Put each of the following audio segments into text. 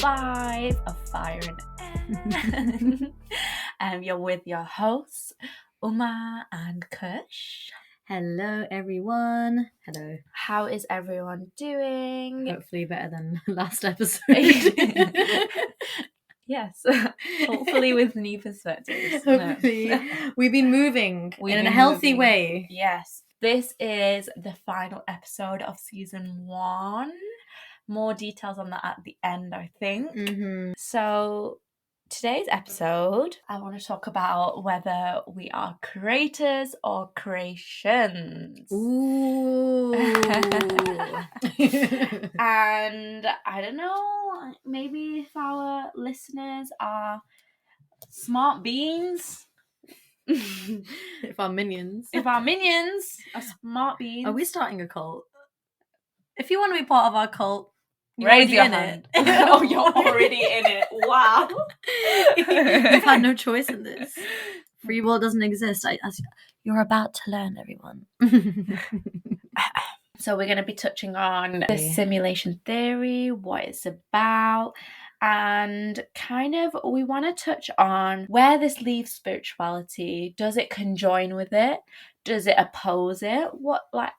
5 of Fire and Air. You're with your hosts, Uma and Khush. Hello everyone. Hello. How is everyone doing? Hopefully better than last episode. Yes, hopefully with new perspectives. Hopefully. No. We've been moving in a healthy way. Yes. This is the final episode of season 1. More details on that at the end, I think. Mm-hmm. So today's episode, I want to talk about whether we are creators or creations. Ooh. And I don't know, maybe if our listeners are smart beings. If our minions are smart beings. Are we starting a cult? If you want to be part of our cult, raise your hand. Oh, you're already in it. Wow. You've had no choice in this. Free will doesn't exist. As you're about to learn, everyone. So we're going to be touching on the simulation theory, what it's about, and kind of we want to touch on where this leaves spirituality. Does it conjoin with it? Does it oppose it?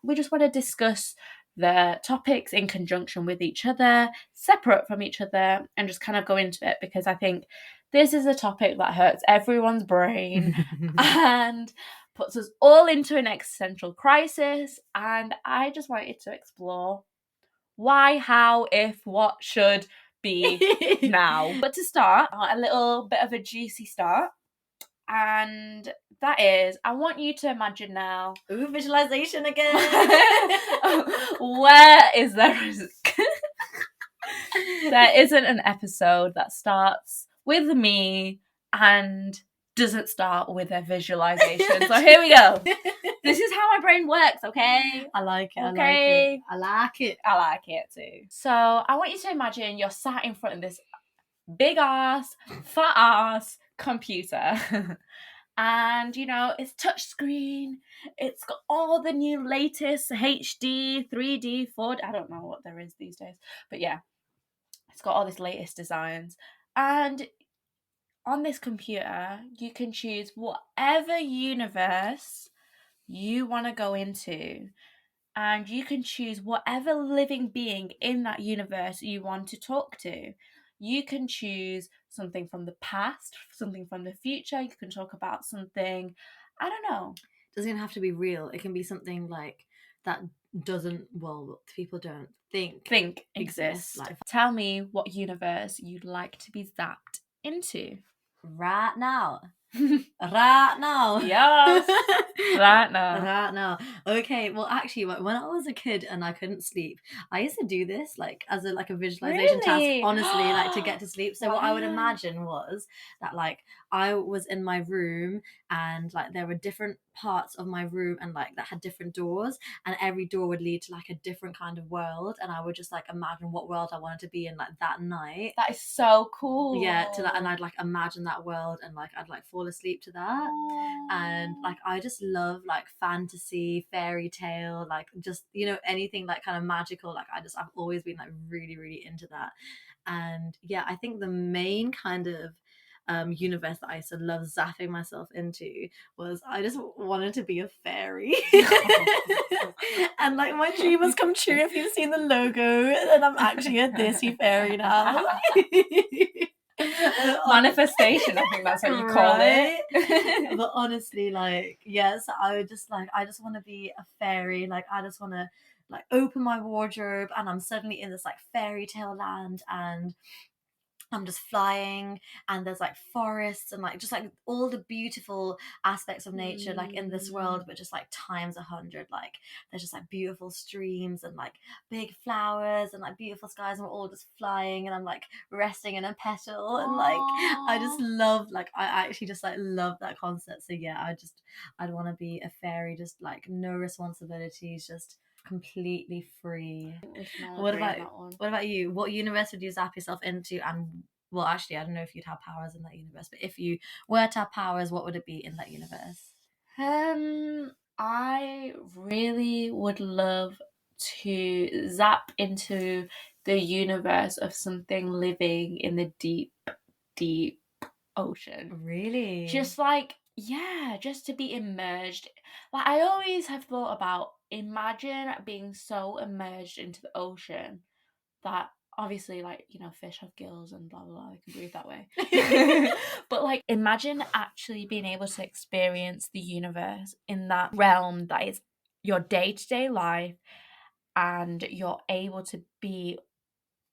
We just want to discuss the topics in conjunction with each other, separate from each other, and just kind of go into it, because I think this is a topic that hurts everyone's brain and puts us all into an existential crisis, and I just wanted to explore why, how, if, what should be now. But to start, a little bit of a juicy start, and that is, I want you to imagine now. Ooh, visualization again. Where is there risk? There isn't an episode that starts with me and doesn't start with a visualization. So here we go. This is how my brain works, okay? I like it. Okay. I like it. I like it too. So I want you to imagine you're sat in front of this big ass, fat ass computer. And, you know, it's touchscreen. It's got all the new latest HD, 3D, 4D. I don't know what there is these days. But yeah, it's got all this latest designs. And on this computer, you can choose whatever universe you want to go into. And you can choose whatever living being in that universe you want to talk to. You can choose something from the past, something from the future. You can talk about something, I don't know. It doesn't even have to be real. It can be something like that people don't think exists. Like, tell me what universe you'd like to be zapped into. Right now. Right now. Yes. Right now. Right now. Okay, well actually when I was a kid and I couldn't sleep, I used to do this like as a visualization task, honestly, like to get to sleep. So what I would imagine was that like I was in my room and like there were different parts of my room and like that had different doors, and every door would lead to like a different kind of world, and I would just like imagine what world I wanted to be in like that night. That is so cool. Yeah, and I'd like imagine that world and like I'd like fall asleep to that. And like I just love like fantasy, fairy tale, like just, you know, anything like kind of magical. Like I've always been like really, really into that. And yeah, I think the main kind of universe that I used to love zapping myself into was I just wanted to be a fairy. And like my dream has come true if you've seen the logo, and I'm actually a Disney fairy now. Manifestation, I think that's what you call it. But honestly, like, yes, I just want to be a fairy. Like I just want to like open my wardrobe and I'm suddenly in this like fairy tale land, and I'm just flying, and there's like forests and like just like all the beautiful aspects of nature like in this world, but just like times 100. Like there's just like beautiful streams and like big flowers and like beautiful skies, and we're all just flying, and I'm like resting in a petal. And like I just love, like I actually just like love that concept. So yeah, I'd want to be a fairy, just like no responsibilities, just completely free. What about you? What universe would you zap yourself into? And well, actually, I don't know if you'd have powers in that universe, but if you were to have powers, what would it be in that universe? I really would love to zap into the universe of something living in the deep, deep ocean. Really? Just like, yeah, just to be immersed. Like, I always have thought about, imagine being so immersed into the ocean that obviously, like, you know, fish have gills and blah blah blah, they can breathe that way. But like, imagine actually being able to experience the universe in that realm that is your day-to-day life, and you're able to be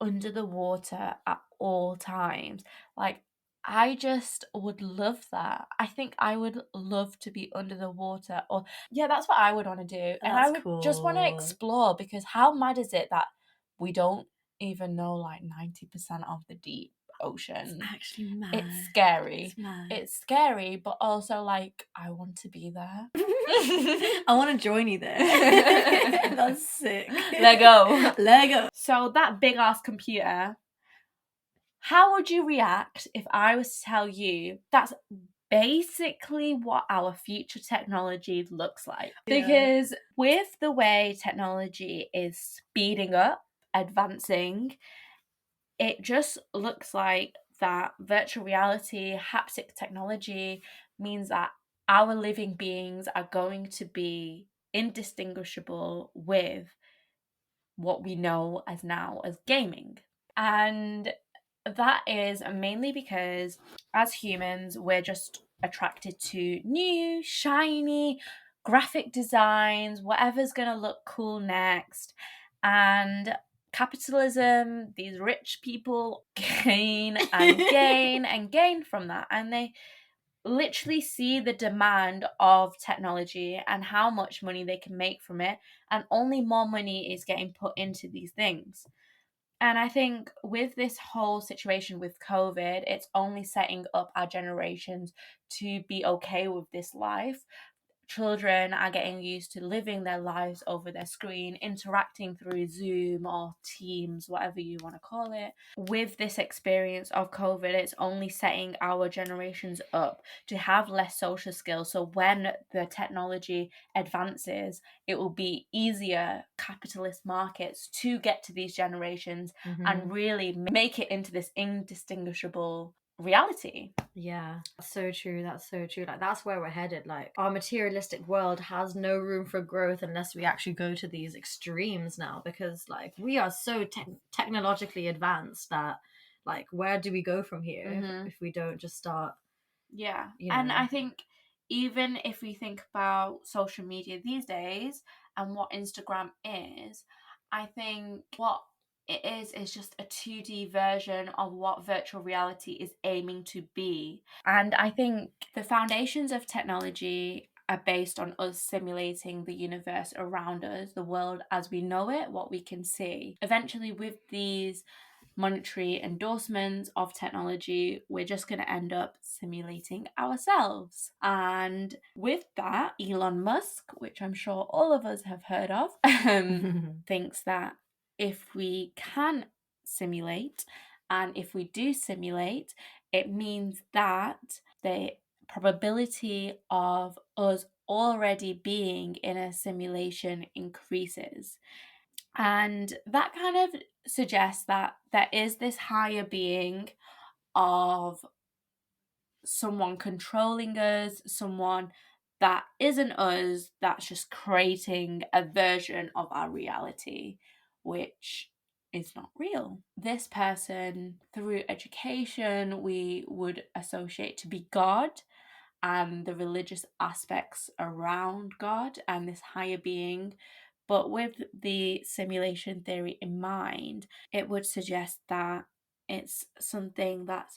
under the water at all times. Like, I just would love that. I think I would love to be under the water, or yeah, that's what I would want to do. And I That's would just want to cool. explore, because how mad is it that we don't even know like 90% of the deep ocean? It's actually mad. It's scary. It's mad. It's scary, but also like, I want to be there. I want to join you there. That's sick. Lego. Lego. So that big ass computer, how would you react if I was to tell you that's basically what our future technology looks like? Yeah. Because with the way technology is speeding up, advancing, it just looks like that virtual reality, haptic technology means that our living beings are going to be indistinguishable with what we know as now as gaming. And that is mainly because as humans, we're just attracted to new, shiny graphic designs, whatever's going to look cool next. And capitalism, these rich people gain and gain and gain from that. And they literally see the demand of technology and how much money they can make from it, and only more money is getting put into these things. And I think with this whole situation with COVID, it's only setting up our generations to be okay with this life. Children are getting used to living their lives over their screen, interacting through Zoom or Teams, whatever you want to call it. With this experience of COVID, it's only setting our generations up to have less social skills. So when the technology advances, it will be easier capitalist markets to get to these generations and really make it into this indistinguishable reality. Yeah, that's so true. That's so true. Like, that's where we're headed. Like, our materialistic world has no room for growth unless we actually go to these extremes now, because like we are so technologically advanced that like, where do we go from here if we don't just start? Yeah. You And know. I think even if we think about social media these days and what Instagram is, I think what it is just a 2D version of what virtual reality is aiming to be. And I think the foundations of technology are based on us simulating the universe around us, the world as we know it, what we can see. Eventually, with these monetary endorsements of technology, we're just going to end up simulating ourselves. And with that, Elon Musk, which I'm sure all of us have heard of, thinks that if we can simulate, and if we do simulate, it means that the probability of us already being in a simulation increases. And that kind of suggests that there is this higher being of someone controlling us, someone that isn't us, that's just creating a version of our reality, which is not real. This person, through education, we would associate to be God, and the religious aspects around God and this higher being. But with the simulation theory in mind, it would suggest that it's something that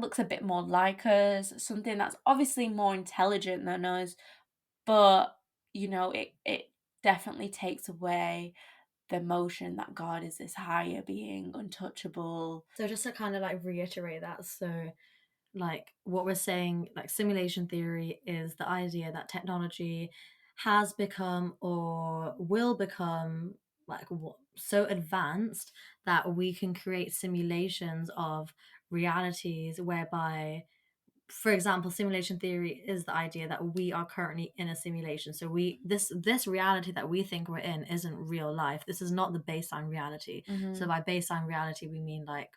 looks a bit more like us, something that's obviously more intelligent than us, but you know, it definitely takes away the notion that God is this higher being, untouchable. So just to kind of like reiterate that, so like what we're saying, like simulation theory is the idea that technology has become or will become like so advanced that we can create simulations of realities whereby for example, simulation theory is the idea that we are currently in a simulation. So this reality that we think we're in isn't real life. This is not the baseline reality. So by baseline reality, we mean like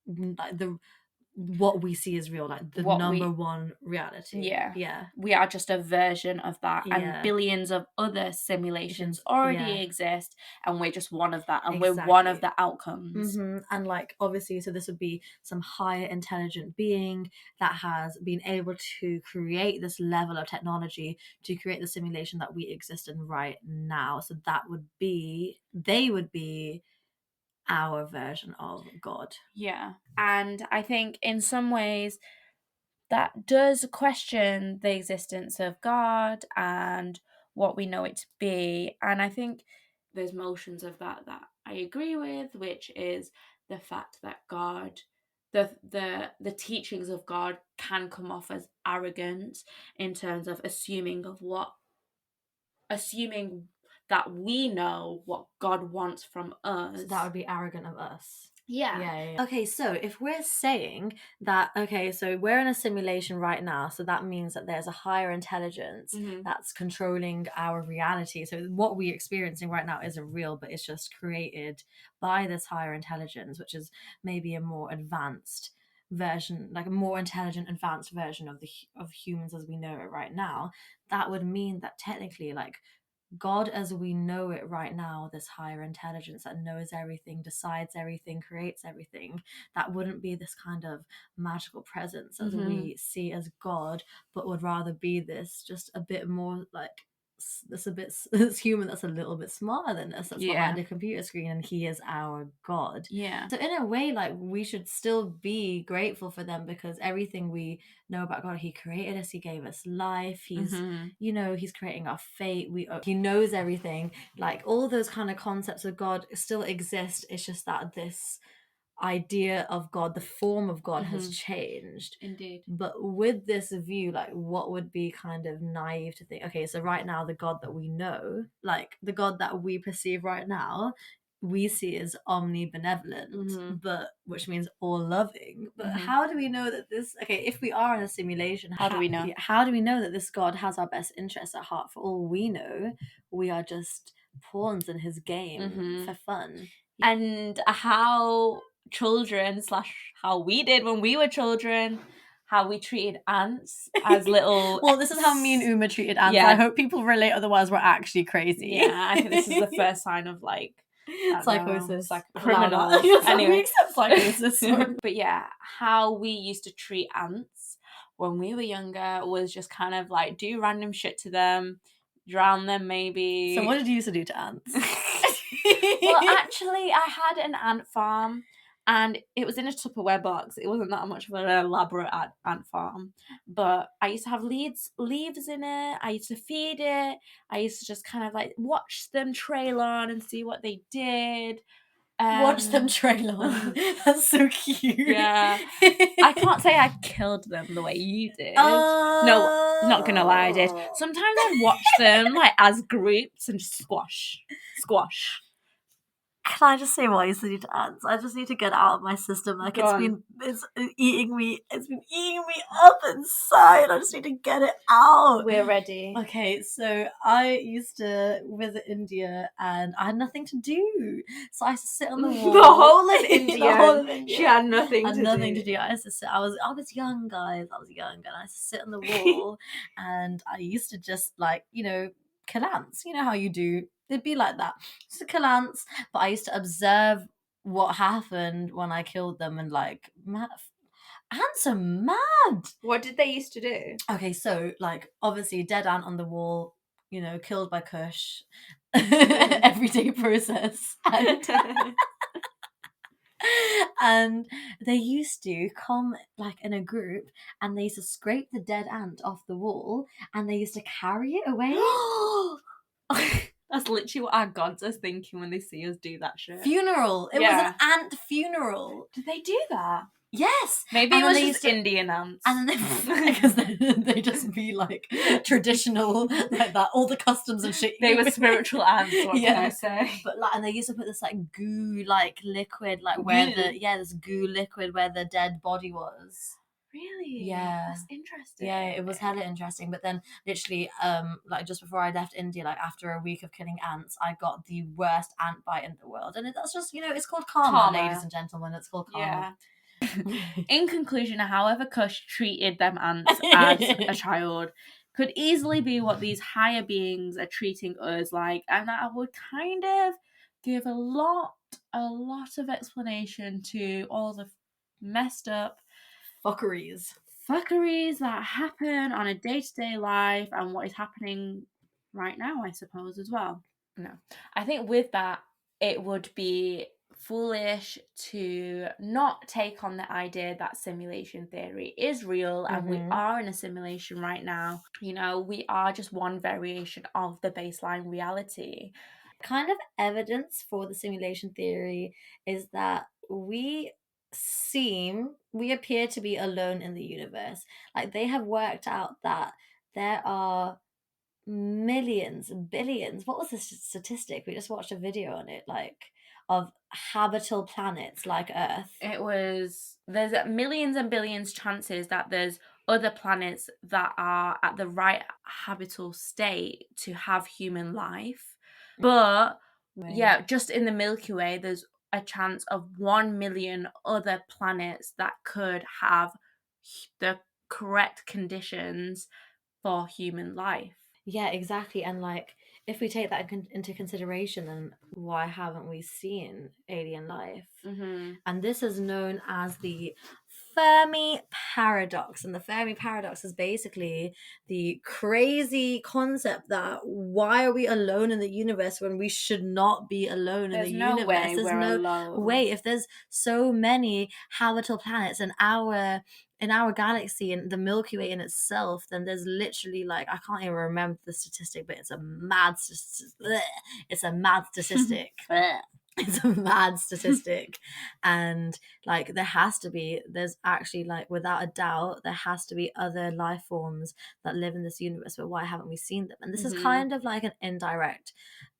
the what we see is real, like the number one reality. Yeah. We are just a version of that. Yeah. And billions of other simulations already exist. And we're just one of that. And we're Exactly. one of the outcomes. And like, obviously, so this would be some higher intelligent being that has been able to create this level of technology to create the simulation that we exist in right now. So they would be our version of God. Yeah. And I think in some ways that does question the existence of God and what we know it to be. And I think there's motions of that I agree with, which is the fact that God, the teachings of God can come off as arrogant in terms of assuming that we know what God wants from us. So that would be arrogant of us. Yeah. Okay, so if we're saying that, okay, so we're in a simulation right now, so that means that there's a higher intelligence that's controlling our reality. So what we're experiencing right now isn't real, but it's just created by this higher intelligence, which is maybe a more advanced version, like a more intelligent, advanced version of humans as we know it right now. That would mean that technically, like, God as we know it right now, this higher intelligence that knows everything, decides everything, creates everything, that wouldn't be this kind of magical presence as we see as God, but would rather be this just a bit more like this human that's a little bit smarter than us, that's behind a computer screen, and he is our God. So in a way, like, we should still be grateful for them, because everything we know about God, he created us, he gave us life, he's he's creating our fate, he knows everything. Like, all those kind of concepts of God still exist. It's just that this idea of God, the form of God, has changed. Indeed. But with this view, like, what would be kind of naive to think, okay, so right now the God that we know, like the God that we perceive right now, we see as omnibenevolent, but which means all loving. But how do we know that this, okay, if we are in a simulation, How do we know? How do we know that this God has our best interests at heart? For all we know, we are just pawns in his game for fun. And how children / how we did when we were children, how we treated ants as little well, this is how me and Uma treated ants. I hope people relate, otherwise we're actually crazy. I think this is the first sign of like psychosis, like criminals. Anyway, we accept psychosis. But yeah, how we used to treat ants when we were younger was just kind of like do random shit to them, drown them maybe. So what did you used to do to ants? Well, actually, I had an ant farm, and it was in a Tupperware box. It wasn't that much of an elaborate ant farm, but I used to have leaves in it. I used to feed it. I used to just kind of like watch them trail on and see what they did. Watch them trail on. That's so cute. Yeah. I can't say I killed them the way you did. No, not gonna lie, I did. Sometimes I'd watch them like as groups and just squash. Can I just say what I used to do to ants? I just need to get it out of my system. Like, it's been eating me up inside. I just need to get it out. We're ready. Okay, so I used to visit India and I had nothing to do. So I used to sit on the wall. The whole of India. She had nothing to do. I used to sit. I was young, guys. I was young, and I used to sit on the wall and I used to just, like, kill ants. You know how you do. It'd be like that. Just to kill ants. But I used to observe what happened when I killed them, and like, ants are mad. What did they used to do? Okay, so like, obviously dead ant on the wall, killed by Khush. Everyday process. And they used to come like in a group, and they used to scrape the dead ant off the wall, and they used to carry it away. That's literally what our gods are thinking when they see us do that shit. Funeral. It was an ant funeral. Did they do that? Yes. Maybe it was just Indian ants. And then because they just be like traditional, like that, all the customs and shit. They were spiritual ants, what can I say? But like, and they used to put this like goo, like liquid, like where this goo liquid where the dead body was. Really? Yeah. That's interesting. Yeah, it was hella interesting. But then literally, like just before I left India, like after a week of killing ants, I got the worst ant bite in the world. And that's just, it's called karma, ladies and gentlemen. It's called karma. In conclusion, however Kush treated them ants as a child could easily be what these higher beings are treating us like, and that would kind of give a lot of explanation to all the messed up fuckeries that happen on a day-to-day life and what is happening right now, I suppose, as well. No, I think with that, it would be foolish to not take on the idea that simulation theory is real and we are in a simulation right now. We are just one variation of the baseline reality. Kind of evidence for the simulation theory is that we appear to be alone in the universe. Like, they have worked out that there are millions, billions. What was the statistic? We just watched a video on it, like, of habitable planets like Earth. There's millions and billions chances that there's other planets that are at the right habitable state to have human life. But yeah, just in the Milky Way, there's a chance of 1 million other planets that could have the correct conditions for human life. Yeah, exactly. And like, if we take that into consideration, then why haven't we seen alien life? And this is known as the Fermi Paradox. And the Fermi Paradox is basically the crazy concept that why are we alone in the universe when we should not be alone in the universe? There's no way. If there's so many habitable planets in our galaxy and the Milky Way in itself, then there's literally, like, I can't even remember the statistic, but it's a mad it's a mad statistic. It's a mad statistic. And like, there's actually, like, without a doubt, there has to be other life forms that live in this universe, but why haven't we seen them? And this is kind of like an indirect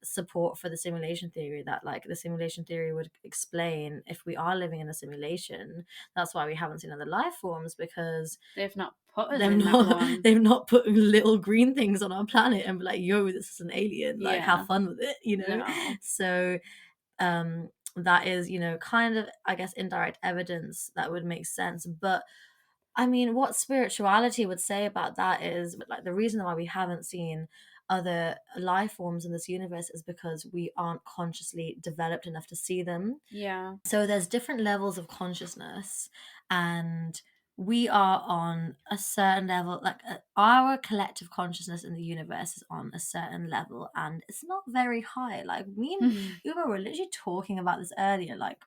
support for the simulation theory, that like the simulation theory would explain, if we are living in a simulation, that's why we haven't seen other life forms, because they've not put us in that one. They've not put little green things on our planet and be like, yo, this is an alien, like, have fun with it, No. So that is, kind of, I guess, indirect evidence that would make sense. But I mean, what spirituality would say about that is, like, the reason why we haven't seen other life forms in this universe is because we aren't consciously developed enough to see them. Yeah. So there's different levels of consciousness, and we are on a certain level. Like, our collective consciousness in the universe is on a certain level, and it's not very high. Like, me and Uma were literally talking about this earlier. Like,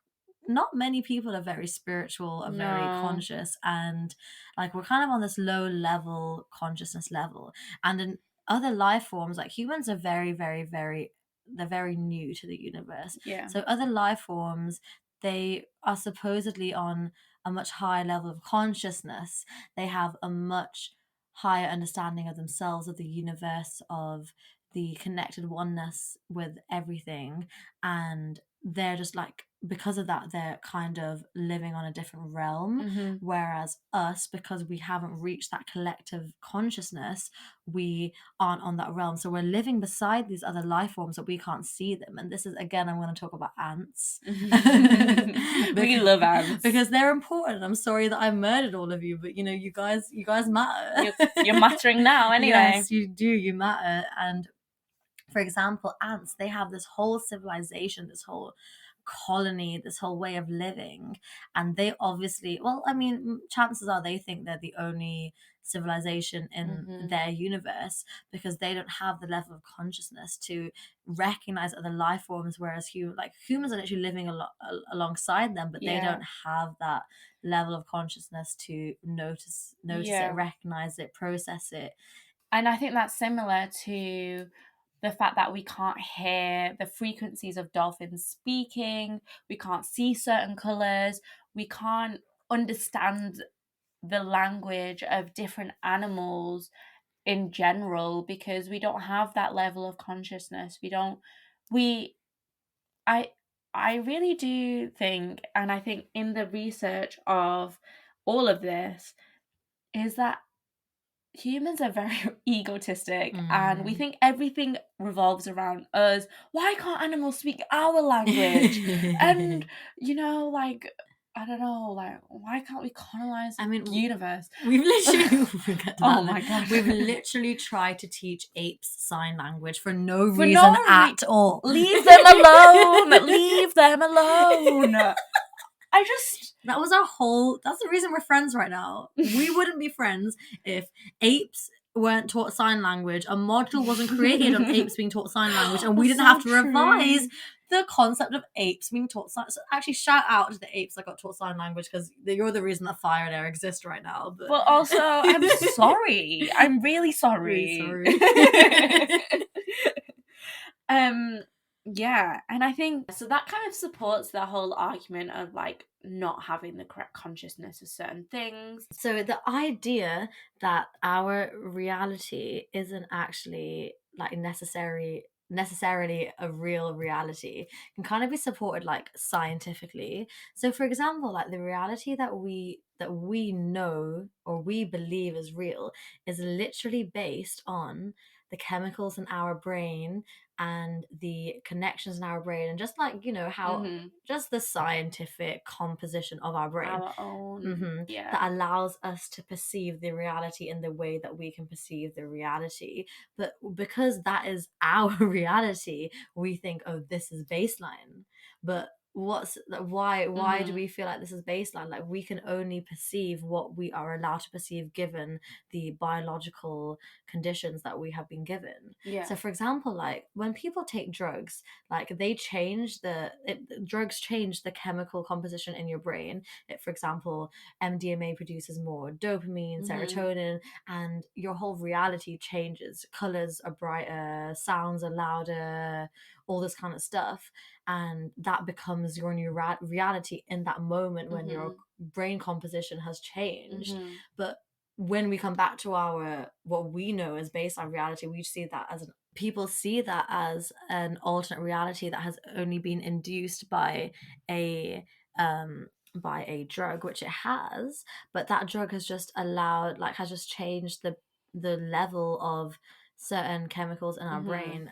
not many people are very spiritual or very conscious, and like, we're kind of on this low level consciousness level. And in other life forms, like humans, are very, very, very, they're very new to the universe. Yeah. So other life forms, they are supposedly on a much higher level of consciousness. They have a much higher understanding of themselves, of the universe, of the connected oneness with everything. And they're just like, because of that, they're kind of living on a different realm. Whereas us, because we haven't reached that collective consciousness, we aren't on that realm. So we're living beside these other life forms, but we can't see them. And this is, again, I'm going to talk about ants. We love ants because they're important. I'm sorry that I murdered all of you, but you guys matter. You're mattering now anyway. Yes, you do. You matter. And for example, ants, they have this whole civilization, this whole colony, this whole way of living. And they obviously, well, I mean, chances are they think they're the only civilization in their universe, because they don't have the level of consciousness to recognize other life forms, whereas humans are actually living alongside them, but they don't have that level of consciousness to notice it, recognize it, process it. And I think that's similar to the fact that we can't hear the frequencies of dolphins speaking, we can't see certain colours, we can't understand the language of different animals in general, because we don't have that level of consciousness. I really do think, and I think in the research of all of this, is that humans are very egotistic and we think everything revolves around us. Why can't animals speak our language? And, like, I don't know, like, why can't we colonize the universe? We've literally oh my god, we've literally tried to teach apes sign language for no reason at all. Leave them alone. Leave them alone. That's the reason we're friends right now. We wouldn't be friends if apes weren't taught sign language, a module wasn't created on apes being taught sign language, and we didn't have to revise the concept of apes being taught sign. So actually, shout out to the apes that got taught sign language, because you're the reason that fire and air exist right now. But also, I'm sorry. I'm really sorry. Really sorry. Yeah, and I think so that kind of supports the whole argument of like not having the correct consciousness of certain things. So the idea that our reality isn't actually like necessarily a real reality can kind of be supported like scientifically. So for example, like the reality that we know or we believe is real is literally based on the chemicals in our brain and the connections in our brain, and just like how just the scientific composition of our brain, our own, that allows us to perceive the reality in the way that we can perceive the reality. But because that is our reality, we think, oh, this is baseline. But why do we feel like this is baseline? Like, we can only perceive what we are allowed to perceive given the biological conditions that we have been given. So for example, like when people take drugs, like they change drugs change the chemical composition in your brain. For example, MDMA produces more dopamine, serotonin, and your whole reality changes. Colors are brighter, sounds are louder, all this kind of stuff, and that becomes your new reality in that moment when your brain composition has changed. But when we come back to our what we know as baseline reality, we see that as people see that as an alternate reality that has only been induced by a drug, which it has, but that drug has just changed the level of certain chemicals in our brain.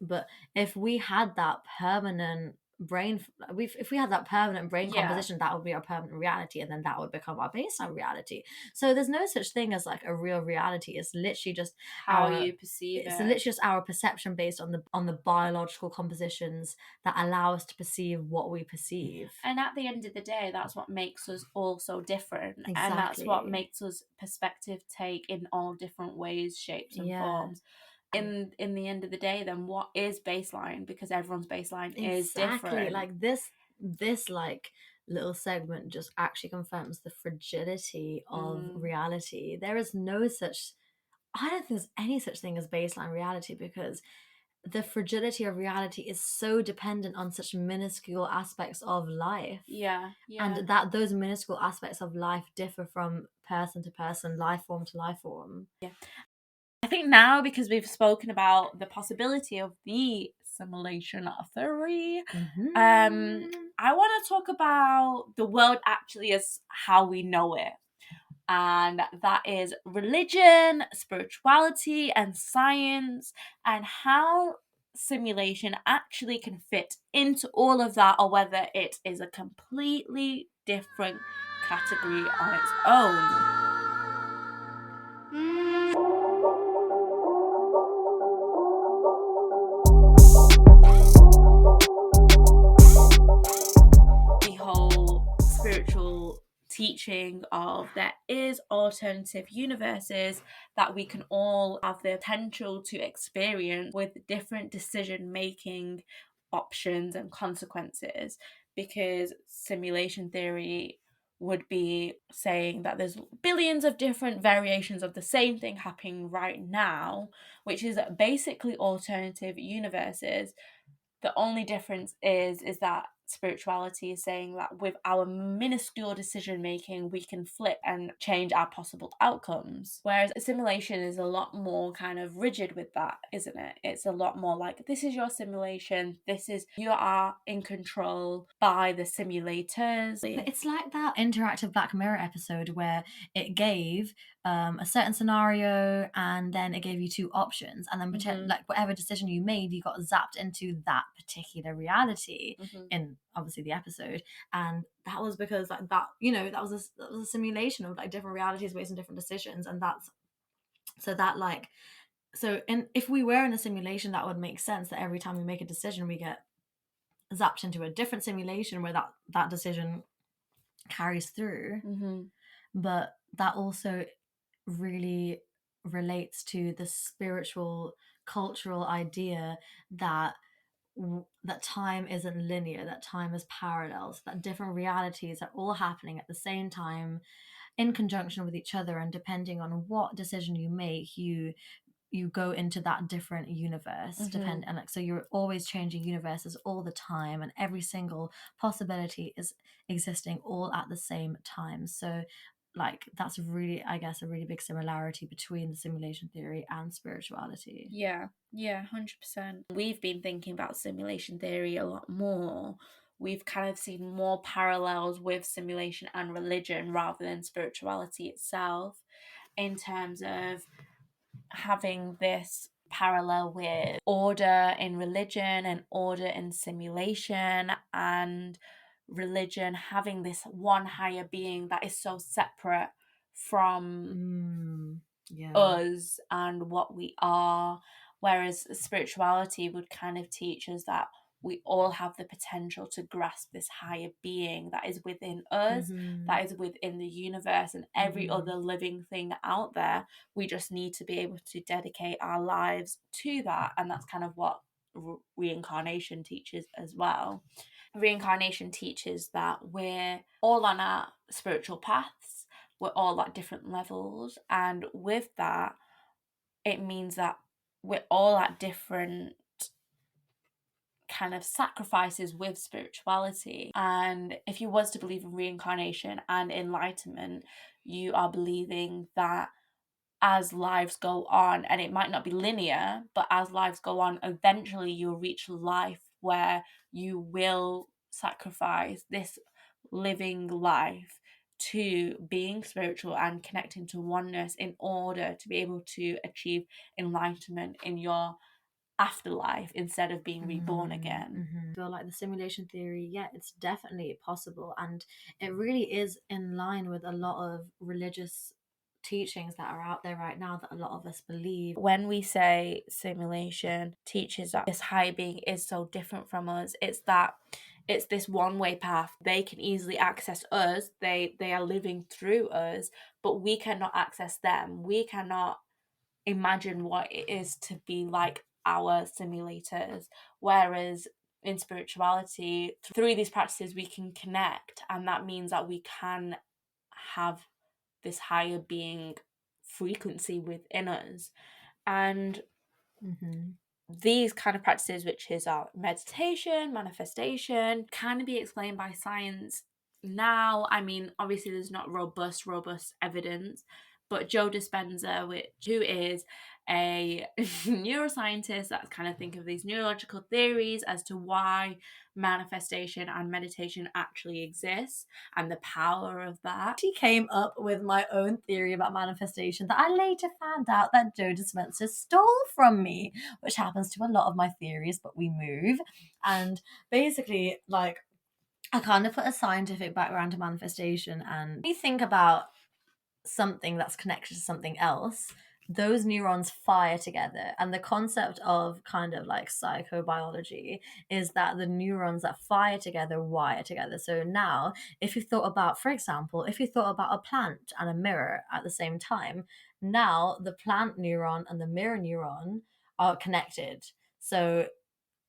But if we had that permanent brain composition, that would be our permanent reality, and then that would become our baseline reality. So there's no such thing as like a real reality. It's literally just how you perceive it. It's literally just our perception based on the biological compositions that allow us to perceive what we perceive. And at the end of the day, that's what makes us all so different. Exactly. And that's what makes us perspective take in all different ways, shapes and forms. In the end of the day, then what is baseline? Because everyone's baseline is different. Like this like little segment just actually confirms the fragility of reality. There is I don't think there's any such thing as baseline reality, because the fragility of reality is so dependent on such minuscule aspects of life. And that those minuscule aspects of life differ from person to person, life form to life form. I think now, because we've spoken about the possibility of the simulation theory, I want to talk about the world actually as how we know it. And that is religion, spirituality, and science, and how simulation actually can fit into all of that, or whether it is a completely different category on its own. The whole spiritual teaching of there is alternative universes that we can all have the potential to experience with different decision making options and consequences, because simulation theory would be saying that there's billions of different variations of the same thing happening right now, which is basically alternative universes. The only difference is that spirituality is saying that with our minuscule decision making, we can flip and change our possible outcomes. Whereas simulation is a lot more kind of rigid with that, isn't it? It's a lot more like, this is your simulation, you are in control by the simulators. It's like that interactive Black Mirror episode where it gave a certain scenario and then it gave you two options, and then like whatever decision you made, you got zapped into that particular reality in obviously the episode. And that was because like that, you know, that was a simulation of like different realities based on different decisions. And that's so that like so in if we were in a simulation, that would make sense that every time we make a decision we get zapped into a different simulation where that decision carries through. But that also really relates to the spiritual cultural idea that that time isn't linear, that time is parallel, so that different realities are all happening at the same time in conjunction with each other, and depending on what decision you make, you go into that different universe. And like, so you're always changing universes all the time, and every single possibility is existing all at the same time. So like that's really, I guess, a really big similarity between the simulation theory and spirituality. Yeah 100%. We've been thinking about simulation theory a lot more. We've kind of seen more parallels with simulation and religion rather than spirituality itself, in terms of having this parallel with order in religion and order in simulation, and religion having this one higher being that is so separate from us and what we are, whereas spirituality would kind of teach us that we all have the potential to grasp this higher being that is within us, that is within the universe and every other living thing out there. We just need to be able to dedicate our lives to that, and that's kind of what reincarnation teaches as well. Reincarnation teaches that we're all on our spiritual paths, we're all at different levels, and with that, it means that we're all at different kind of sacrifices with spirituality. And if you was to believe in reincarnation and enlightenment, you are believing that as lives go on, and it might not be linear, but as lives go on, eventually you'll reach life where you will sacrifice this living life to being spiritual and connecting to oneness in order to be able to achieve enlightenment in your afterlife instead of being reborn again. I feel like the simulation theory, yeah, it's definitely possible, and it really is in line with a lot of religious teachings that are out there right now that a lot of us believe. When we say simulation teaches that this higher being is so different from us, it's that it's this one-way path. They can easily access us, they are living through us, but we cannot access them. We cannot imagine what it is to be like our simulators. Whereas in spirituality, through these practices we can connect, and that means that we can have this higher being frequency within us. And these kind of practices, which is our meditation, manifestation, can be explained by science now. I mean, obviously there's not robust evidence, but Joe Dispenza, who is a neuroscientist that's kind of think of these neurological theories as to why manifestation and meditation actually exists and the power of that. She came up with my own theory about manifestation that I later found out that Joe Dispenza stole from me, which happens to a lot of my theories, but we move. And basically, like, I kind of put a scientific background to manifestation, and you think about something that's connected to something else, those neurons fire together. And the concept of kind of like psychobiology is that the neurons that fire together wire together. So now, if you thought about, for example, if you thought about a plant and a mirror at the same time, now the plant neuron and the mirror neuron are connected. So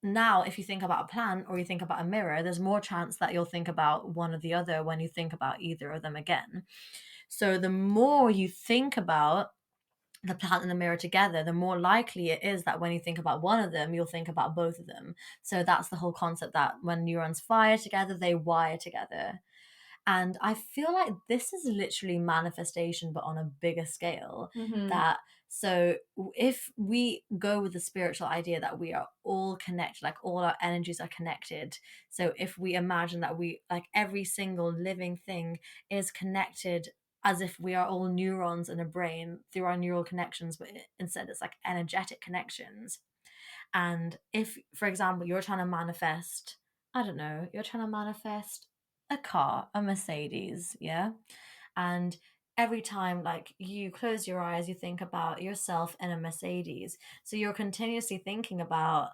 now if you think about a plant or you think about a mirror, there's more chance that you'll think about one or the other when you think about either of them again. So the more you think about the plant and the mirror together, the more likely it is that when you think about one of them, you'll think about both of them. So that's the whole concept, that when neurons fire together, they wire together. And I feel like this is literally manifestation, but on a bigger scale. That so if we go with the spiritual idea that we are all connected, like all our energies are connected. So if we imagine that we, like every single living thing is connected as if we are all neurons in a brain through our neural connections, but instead it's like energetic connections. And if, for example, you're trying to manifest, I don't know, you're trying to manifest a car, a Mercedes, yeah? And every time like you close your eyes, you think about yourself in a Mercedes. So you're continuously thinking about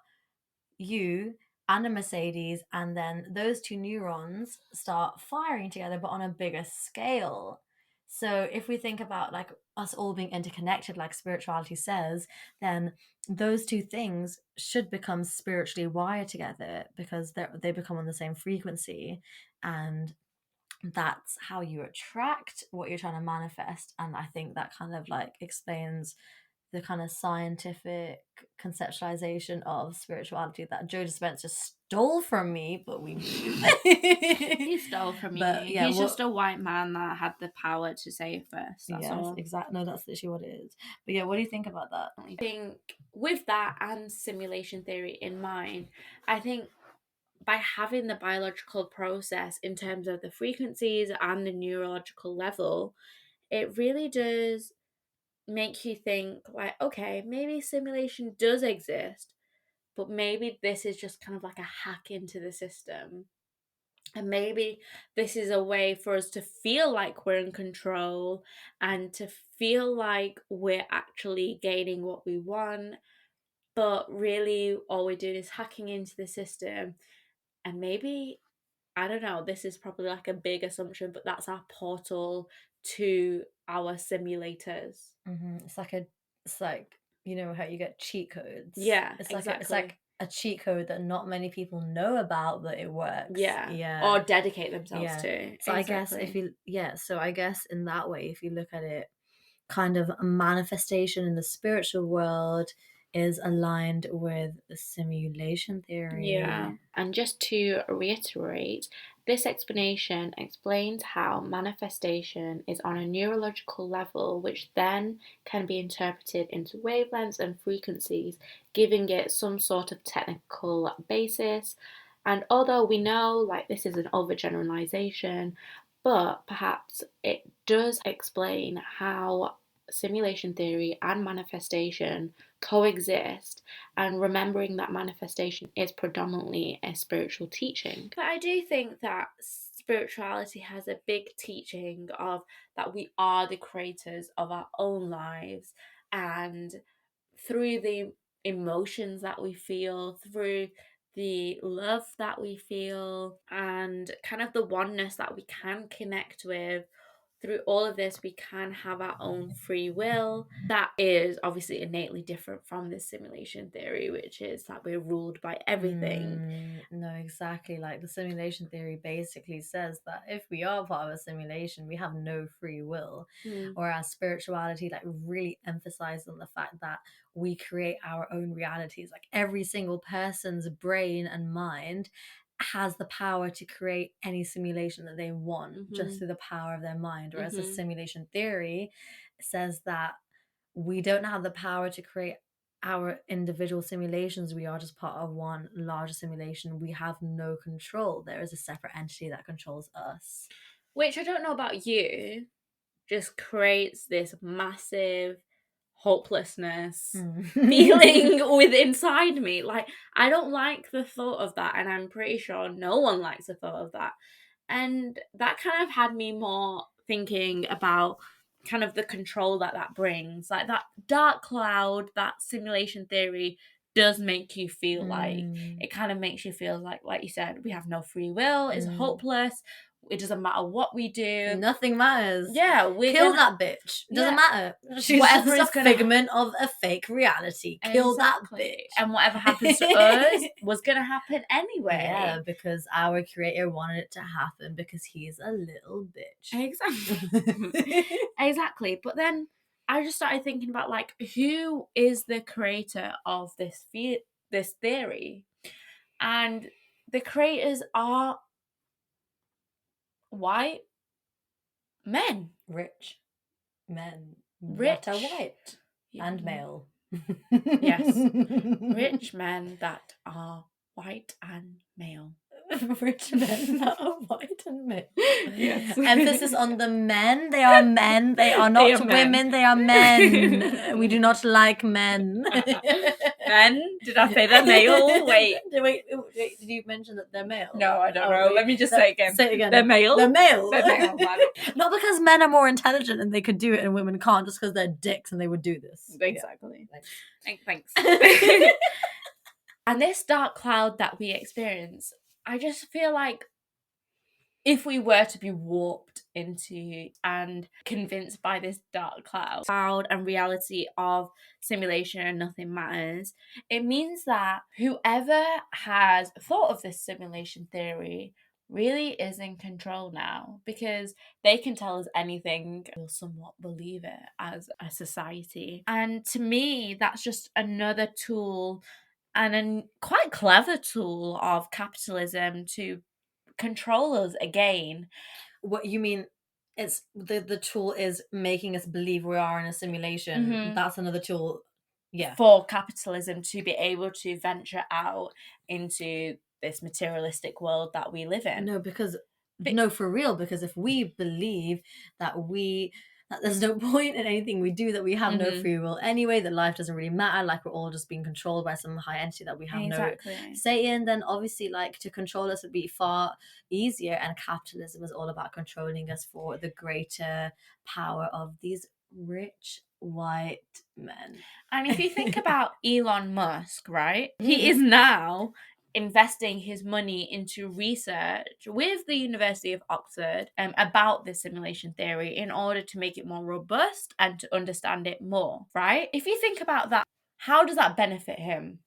you and a Mercedes, and then those two neurons start firing together, but on a bigger scale. So if we think about like us all being interconnected, like spirituality says, then those two things should become spiritually wired together because they become on the same frequency. And that's how you attract what you're trying to manifest. And I think that kind of like explains the kind of scientific conceptualization of spirituality that Joe Dispenza stole from me, but we He stole from me. But yeah, he's just a white man that had the power to say it first. That's yes, all. exactly. No, that's literally what it is. But yeah, what do you think about that? I think with that and simulation theory in mind, I think by having the biological process in terms of the frequencies and the neurological level, it really does make you think like, okay, maybe simulation does exist, but maybe this is just kind of like a hack into the system. And maybe this is a way for us to feel like we're in control and to feel like we're actually gaining what we want. But really, all we're doing is hacking into the system. And maybe, I don't know, this is probably like a big assumption, but that's our portal to our simulators. It's like, you know how you get cheat codes. Yeah, it's exactly. like a cheat code that not many people know about, but it works. Yeah. Or dedicate themselves to. So I guess so I guess in that way, if you look at it, kind of a manifestation in the spiritual world is aligned with the simulation theory. Yeah. And just to reiterate, this explanation explains how manifestation is on a neurological level, which then can be interpreted into wavelengths and frequencies, giving it some sort of technical basis. And although we know like this is an overgeneralization, but perhaps it does explain how simulation theory and manifestation coexist, and remembering that manifestation is predominantly a spiritual teaching. But I do think that spirituality has a big teaching of that we are the creators of our own lives, and through the emotions that we feel, through the love that we feel, and kind of the oneness that we can connect with, through all of this, we can have our own free will. That is obviously innately different from this simulation theory, which is that we're ruled by everything. No, exactly. Like the simulation theory basically says that if we are part of a simulation, we have no free will. Whereas spirituality like really emphasizes on the fact that we create our own realities. Like every single person's brain and mind has the power to create any simulation that they want just through the power of their mind. Whereas the simulation theory says that we don't have the power to create our individual simulations. We are just part of one larger simulation. We have no control. There is a separate entity that controls us. Which, I don't know about you, just creates this massive hopelessness feeling with inside me. Like, I don't like the thought of that, and I'm pretty sure no one likes the thought of that. And that kind of had me more thinking about kind of the control that brings. Like that dark cloud, that simulation theory does make you feel like, it kind of makes you feel like you said, we have no free will, it's hopeless. It doesn't matter what we do. Nothing matters. Yeah, kill that bitch. Doesn't matter. She's whatever just a figment of a fake reality. Kill that bitch. And whatever happens to us was going to happen anyway. Yeah, because our creator wanted it to happen because he's a little bitch. Exactly. Exactly. But then I just started thinking about like who is the creator of this theory, and the creators are white men, Rich men that are rich, white and male. yes, rich men that are white and male. Rich men that are white and male. Yes. Emphasis on the men. They are men. They are not They are men. women. They are men. We do not like men. Men? Did I say they're male? Wait. Wait, did you mention that they're male? No, I don't know. Wait. Let me just say it again. Say it again. They're male? They're male. They're male. Not because men are more intelligent and they could do it and women can't, just because they're dicks and they would do this. Exactly. Yeah. Thanks. And this dark cloud that we experience, I just feel like if we were to be warped into and convinced by this dark cloud and reality of simulation and nothing matters, it means that whoever has thought of this simulation theory really is in control now, because they can tell us anything. We'll somewhat believe it as a society. And to me, that's just another tool, and a quite clever tool of capitalism to control us again. What you mean? It's the tool is making us believe we are in a simulation. Mhm. That's another tool. Yeah. For capitalism to be able to venture out into this materialistic world that we live in. No, for real, because if we believe that there's no point in anything we do, that we have no free will anyway, that life doesn't really matter, like we're all just being controlled by some high entity that we have no say in, then obviously like to control us would be far easier, and capitalism is all about controlling us for the greater power of these rich white men. And if you think about Elon Musk, right? He is now investing his money into research with the University of Oxford about this simulation theory in order to make it more robust and to understand it more, right? If you think about that, how does that benefit him?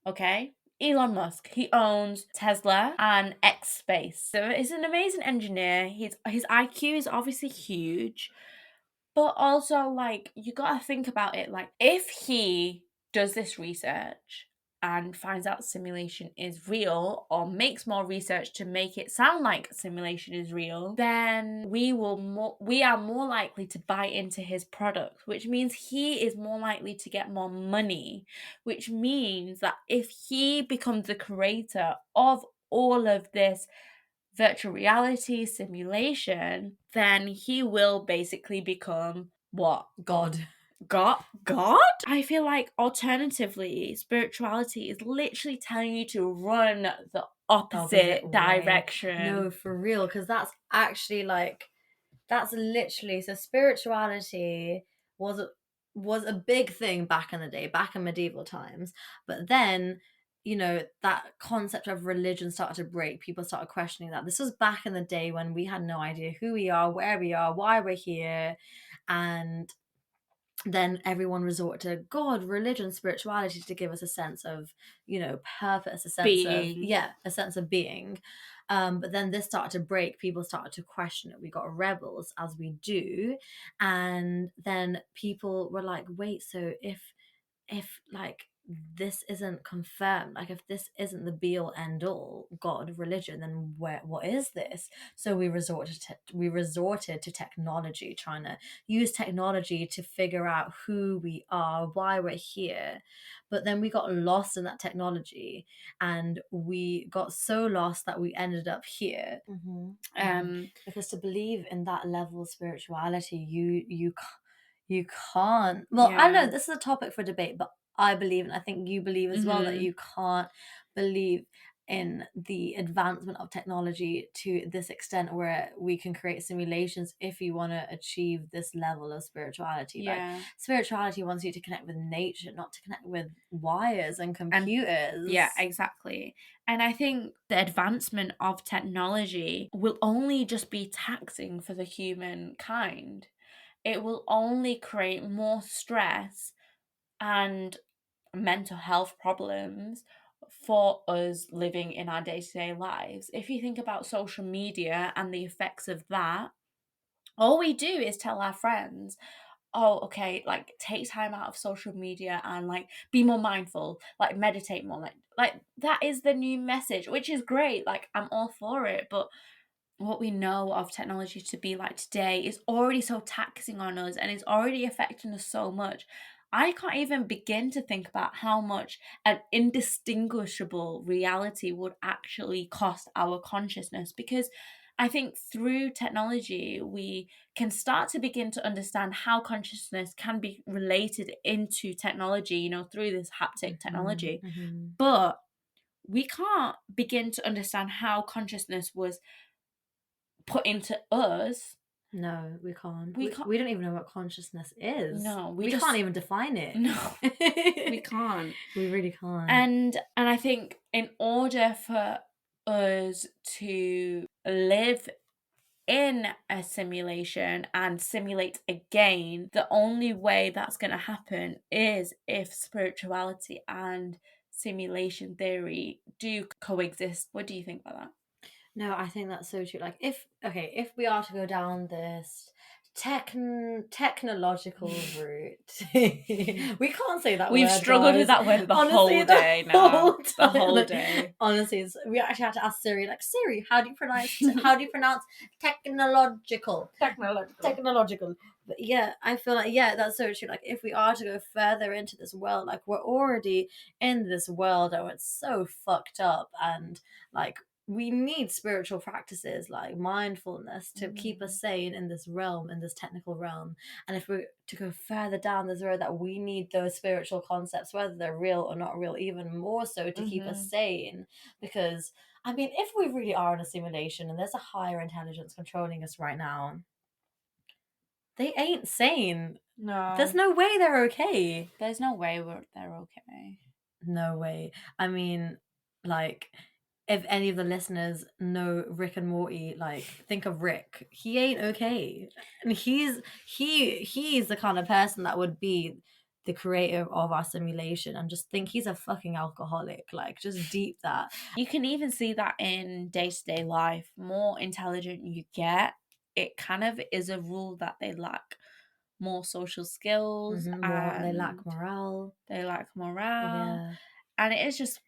Okay, Elon Musk, he owns Tesla and X Space. So he's an amazing engineer. His IQ is obviously huge. But also, like, you gotta think about it. Like, if he does this research and finds out simulation is real, or makes more research to make it sound like simulation is real, then we are more likely to buy into his product, which means he is more likely to get more money, which means that if he becomes the creator of all of this virtual reality simulation, then he will basically become what? God. I feel like alternatively, spirituality is literally telling you to run the opposite direction. No, for real, because that's actually like, that's literally, so spirituality was a big thing back in the day, back in medieval times, but then that concept of religion started to break. People started questioning that. This was back in the day when we had no idea who we are, where we are, why we're here, and then everyone resorted to God, religion, spirituality to give us a sense of, purpose, a sense of being. But then this started to break. People started to question it. We got rebels, as we do, and then people were like, "Wait, so if like this isn't confirmed, like if this isn't the be all end all, God, religion, then what is this?" So we resorted to technology, trying to use technology to figure out who we are, why we're here. But then we got lost in that technology, and we got so lost that we ended up here. Because to believe in that level of spirituality, you can't. Well, I don't know, this is a topic for debate, but I believe, and I think you believe as well, that you can't believe in the advancement of technology to this extent where we can create simulations if you want to achieve this level of spirituality. Like, spirituality wants you to connect with nature, not to connect with wires and computers. Yeah, exactly. And I think the advancement of technology will only just be taxing for the humankind. It will only create more stress and mental health problems for us living in our day-to-day lives. If you think about social media and the effects of that, all we do is tell our friends, oh, okay, like take time out of social media and like be more mindful, like meditate more, like that is the new message, which is great. Like I'm all for it, but what we know of technology to be like today is already so taxing on us and it's already affecting us so much. I can't even begin to think about how much an indistinguishable reality would actually cost our consciousness, because I think through technology we can start to begin to understand how consciousness can be related into technology, you know, through this haptic technology. Mm-hmm. But we can't begin to understand how consciousness was put into us. No, we can't. We can't. We don't even know what consciousness is. No, we can't even define it. No, we can't. We really can't. And I think in order for us to live in a simulation and simulate again, the only way that's going to happen is if spirituality and simulation theory do coexist. What do you think about that? No, I think that's so true. Like, if we are to go down this technological route, we can't say that We've word, struggled guys. with that word the Honestly, whole day now. The whole Like, day. honestly, we actually had to ask Siri, like, Siri, how do you pronounce technological? Technological. But yeah, I feel like, yeah, that's so true. Like, if we are to go further into this world, like, we're already in this world and it's so fucked up, and like we need spiritual practices like mindfulness to keep us sane in this realm, in this technical realm. And if we're to go further down this road, that we need those spiritual concepts, whether they're real or not real, even more so to keep us sane. Because I mean, if we really are in a simulation and there's a higher intelligence controlling us right now, they ain't sane. No. There's no way they're okay. There's no way they're okay. No way. I mean, like, if any of the listeners know Rick and Morty, like, think of Rick. He ain't okay. And he's the kind of person that would be the creator of our simulation, and just think he's a fucking alcoholic. Like, just deep that. You can even see that in day-to-day life. More intelligent you get, it kind of is a rule that they lack more social skills. They lack morale. Yeah. And it is just,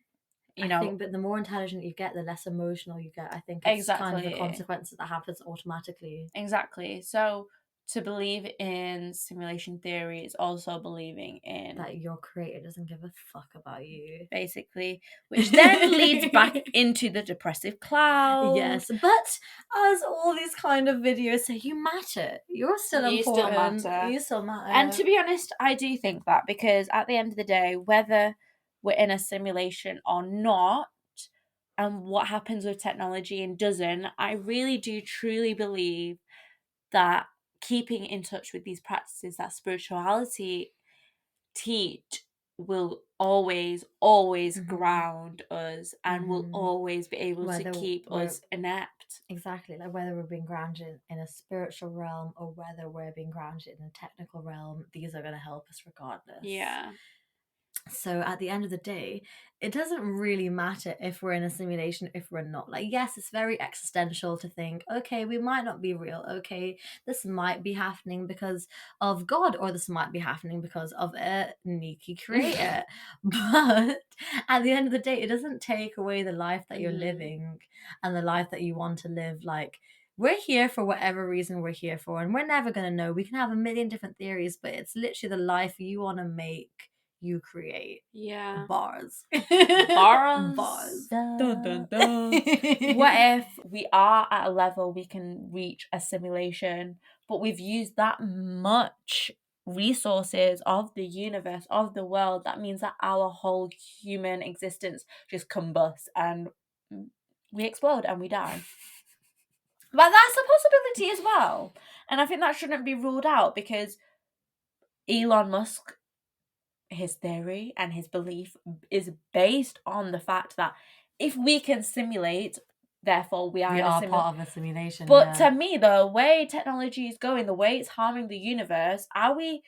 you know, think, but the more intelligent you get, the less emotional you get. I think it's kind of the consequence that happens automatically. Exactly. So to believe in simulation theory is also believing in that your creator doesn't give a fuck about you, basically, which then leads back into the depressive cloud. Yes, but as all these kind of videos say, you matter. You're still important. You still matter. And to be honest, I do think that, because at the end of the day, whether we're in a simulation or not, and what happens with technology and doesn't, I really do truly believe that keeping in touch with these practices that spirituality teach will always ground us, and will always be able to keep us inept. Exactly, like whether we're being grounded in a spiritual realm or whether we're being grounded in a technical realm, these are going to help us regardless. Yeah. So at the end of the day, it doesn't really matter if we're in a simulation, if we're not. Like, yes, it's very existential to think, okay, we might not be real. Okay, this might be happening because of God, or this might be happening because of a sneaky creator. But at the end of the day, it doesn't take away the life that you're living and the life that you want to live. Like, we're here for whatever reason we're here for, and we're never going to know. We can have a million different theories, but it's literally the life you want to make, you create. Yeah. Bars. Bars. Dun, dun, dun. What if we are at a level we can reach a simulation, but we've used that much resources of the universe, of the world, that means that our whole human existence just combusts and we explode and we die. But that's a possibility as well. And I think that shouldn't be ruled out, because Elon Musk, his theory and his belief is based on the fact that if we can simulate, therefore we are part of a simulation. But to me, the way technology is going, the way it's harming the universe, are we,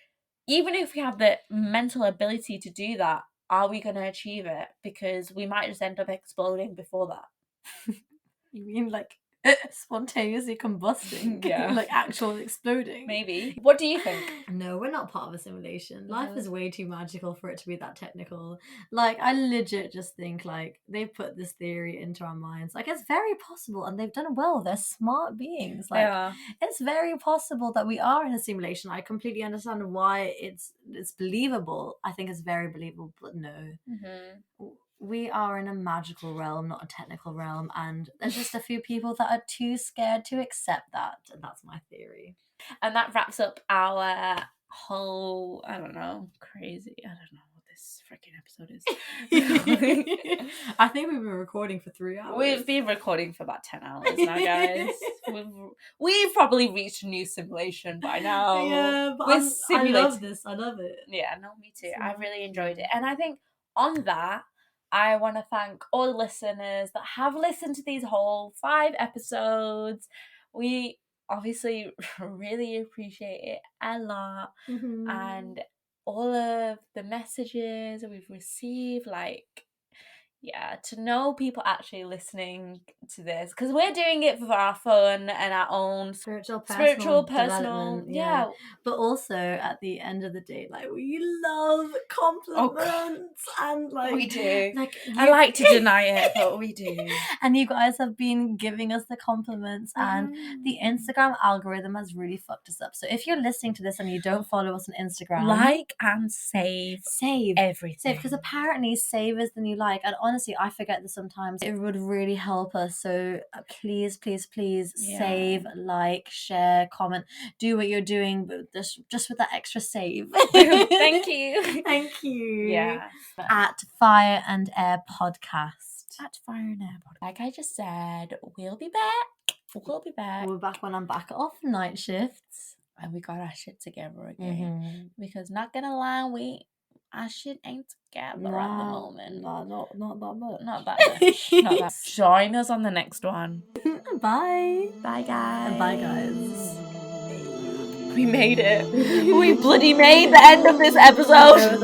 even if we have the mental ability to do that, are we going to achieve it? Because we might just end up exploding before that. You mean like Spontaneously combusting. Yeah. Like actual exploding. Maybe. What do you think? No, we're not part of a simulation. Life is way too magical for it to be that technical. Like, I legit just think, like, they put this theory into our minds. Like, it's very possible, and they've done well. They're smart beings. Like, Yeah. it's very possible that we are in a simulation. I completely understand why it's believable. I think it's very believable, but no. We are in a magical realm, not a technical realm, and there's just a few people that are too scared to accept that, and that's my theory. And that wraps up our whole, I don't know what this freaking episode is. I think we've been recording for 3 hours. We've been recording for about 10 hours now, guys. We've probably reached a new simulation by now. Yeah, but I love this. I love it. Yeah, no, me too. I really enjoyed it. And I think on that, I want to thank all the listeners that have listened to these whole 5 episodes. We obviously really appreciate it a lot. And all of the messages we've received, like, yeah, to know people actually listening to this, because we're doing it for our fun and our own spiritual personal, yeah. But also at the end of the day, like, we love compliments, and like we do. Like, I like to deny it, but we do. And you guys have been giving us the compliments, and the Instagram algorithm has really fucked us up. So if you're listening to this and you don't follow us on Instagram, like and save everything. Because apparently save is the new like, and honestly, I forget this sometimes. It would really help us. So please save, like, share, comment, do what you're doing, but just with that extra save. Thank you. Thank you. Yeah. At Fire and Air Podcast. At Fire and Air Podcast. Like I just said, we'll be back. We're back when I'm back off night shifts. And we got our shit together again. Because not gonna lie, our shit ain't together at the moment. No, not that much. Not that much. Not that. Join us on the next one. Bye. Bye, guys. And bye, guys. We made it. We bloody made the end of this episode.